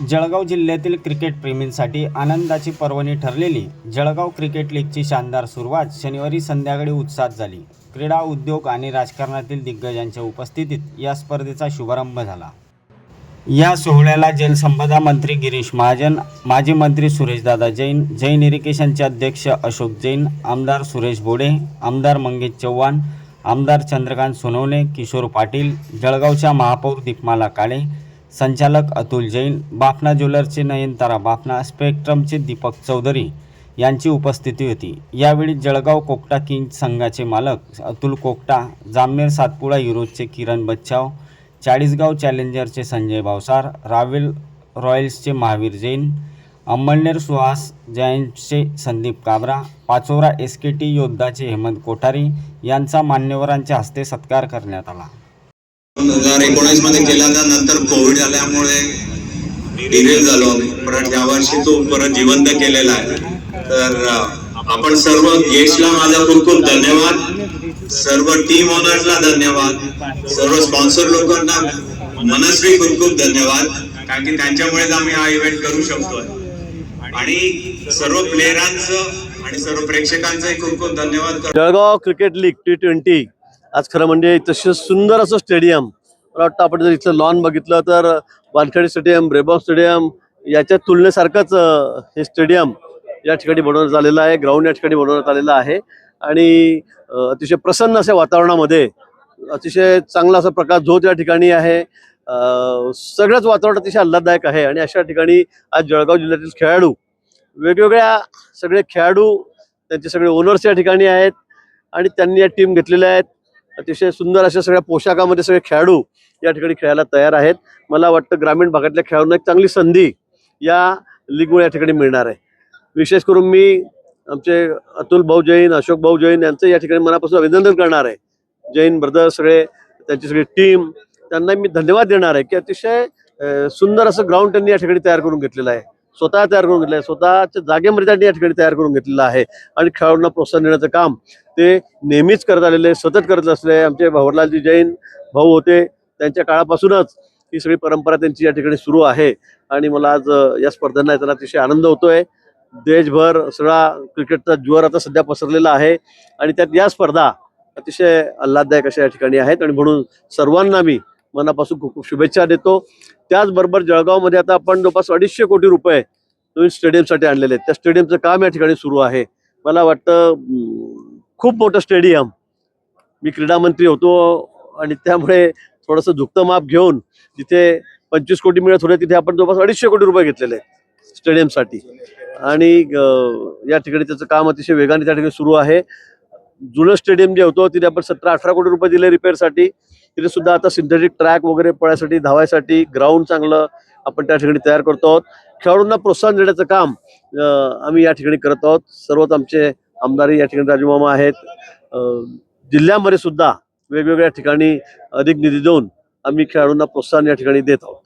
जळगाव जिल्ह्यातील क्रिकेट प्रेमींसाठी आनंदाची पर्वणी ठरलेली जळगाव क्रिकेट लीगची शानदार सुरुवात शनिवारी संध्याकाळी उत्साहात झाली। क्रीडा उद्योग आणि राजकारणातील दिग्गजांच्या उपस्थितीत या स्पर्धेचा शुभारंभ झाला। या सोहळ्याला जलसंपदा मंत्री गिरीश महाजन, माजी मंत्री सुरेशदादा जैन, जैन इरिगेशनचे अध्यक्ष अशोक जैन, आमदार सुरेश बोडे, आमदार मंगेश चव्हाण, आमदार चंद्रकांत सोनवणे, किशोर पाटील, जळगावच्या महापौर दीपमाला काळे, संचालक अतुल जैन, बाफना ज्वेलर्सचे नयनतारा बाफना, स्पेक्ट्रमचे दीपक चौधरी यांची उपस्थिती होती। यावेळी जळगाव कोकटा किंग्ज संघाचे मालक अतुल कोकटा, जामनेर सातपुडा युरोजचे किरण बच्छाव, चाळीसगाव चॅलेंजरचे संजय भावसार, रावेल रॉयल्सचे महावीर जैन, अंमळनेर सुहास जायंट्सचे संदीप काबरा, पाचोरा SKT योद्धाचे हेमंत कोठारी यांचा मान्यवरांच्या हस्ते सत्कार करण्यात आला। 2019 मध्ये केला, नंतर कोविड आल्यामुळे डिले झालो, परत यावर्षी तो परत जिवंत केलेला आहे। तर आपण सर्व गेस्टला माझा खूप खूप धन्यवाद, सर्व टीम ओनर्सला धन्यवाद, सर्व स्पॉन्सर लोकांना मनस्वी खूप खूप धन्यवाद, कारण की त्यांच्यामुळेच आम्ही हा इव्हेंट करू शकतोय। आणि सर्व प्लेयरांचं आणि सर्व प्रेक्षकांचंही खूप खूप धन्यवाद। जळगाव क्रिकेट लीग T20 आज खरं म्हणजे तसे सुंदर असं स्टेडियम, मला वाटतं आपण जर इथलं लॉन बघितलं तर वानखेडे स्टेडियम, रेबॉन स्टेडियम याच्या तुलनेसारखंच हे स्टेडियम या ठिकाणी बनवण्यात आलेलं आहे, ग्राउंड या ठिकाणी बनवण्यात आलेलं आहे। आणि अतिशय प्रसन्न अशा वातावरणामध्ये अतिशय चांगला असा प्रकाश झोत या ठिकाणी आहे। सगळंच वातावरण अतिशय आल्हाददायक आहे। आणि अशा ठिकाणी आज जळगाव जिल्ह्यातील खेळाडू, वेगवेगळ्या सगळे खेळाडू, त्यांचे सगळे ओनर्स या ठिकाणी आहेत आणि त्यांनी या टीम घेतलेल्या आहेत। अतिशय सुंदर अशा सगळ्या पोशाखामध्ये सगळे खेळाडू या ठिकाणी खेळायला तयार आहेत। मला वाटतं ग्रामीण भागातल्या खेळाडूंना एक चांगली संधी या लीगमुळे या ठिकाणी मिळणार आहे। विशेष करून मी आमचे अतुल भाऊ जैन, अशोक भाऊ जैन यांचं या ठिकाणी मनापासून अभिनंदन करणार आहे। जैन ब्रदर्स सगळे, त्यांची सगळी टीम, त्यांना मी धन्यवाद देणार आहे की अतिशय सुंदर असं ग्राउंड त्यांनी या ठिकाणी तयार करून घेतलेलं आहे, स्वतः तयार करून घेतलं आहे, स्वतःच्या जागेमध्ये त्यांनी या ठिकाणी तयार करून घेतलेलं आहे। आणि खेळाडूंना प्रोत्साहन देण्याचं काम ते नेहमीच करत आलेले, सतत करत असले। आमचे भवरलालजी जैन भाऊ होते, त्यांच्या काळापासूनच ही सगळी परंपरा त्यांची या ठिकाणी सुरू आहे। आणि मला आज या स्पर्धांना येताना अतिशय आनंद होतोय। देशभर सगळा क्रिकेटचा ज्वर आता सध्या पसरलेला आहे आणि त्यात या स्पर्धा अतिशय आल्हाददायक अशा या ठिकाणी आहेत। आणि म्हणून सर्वांना मी मनापासून खूप खूप शुभेच्छा देतो। त्याचबरोबर जळगावमध्ये आता आपण जवळपास 250 कोटी रुपये नवीन स्टेडियमसाठी आणलेले आहेत। त्या स्टेडियमचं काम या ठिकाणी सुरू आहे। मला वाटतं खूप मोठं स्टेडियम, मी क्रीडा मंत्री होतो आणि त्यामुळे थोडंसं झुकतं माप घेऊन जिथे 25 कोटी मिळत होते तिथे आपण जवळपास 250 कोटी रुपये घेतलेले आहेत स्टेडियमसाठी। आणि या ठिकाणी त्याचं काम अतिशय वेगाने त्या ठिकाणी सुरू आहे। जुनं स्टेडियम जे होतं तिथे आपण 17-18 कोटी रुपये दिले रिपेअरसाठी, तिथे सुद्धा आता सिंथेटिक ट्रॅक वगैरे पळायसाठी, धावायसाठी ग्राउंड चांगलं आपण त्या ठिकाणी तयार करतो आहोत। खेळाडूंना प्रोत्साहन देण्याचं काम आम्ही या ठिकाणी करत आहोत। सर्वच आमचे आमदारही या ठिकाणी राजूमामा आहेत। जिल्ह्यामध्ये सुद्धा वेगवेगळ्या ठिकाणी अधिक निधी देऊन आम्ही खेळाडूंना प्रोत्साहन या ठिकाणी देत आहोत।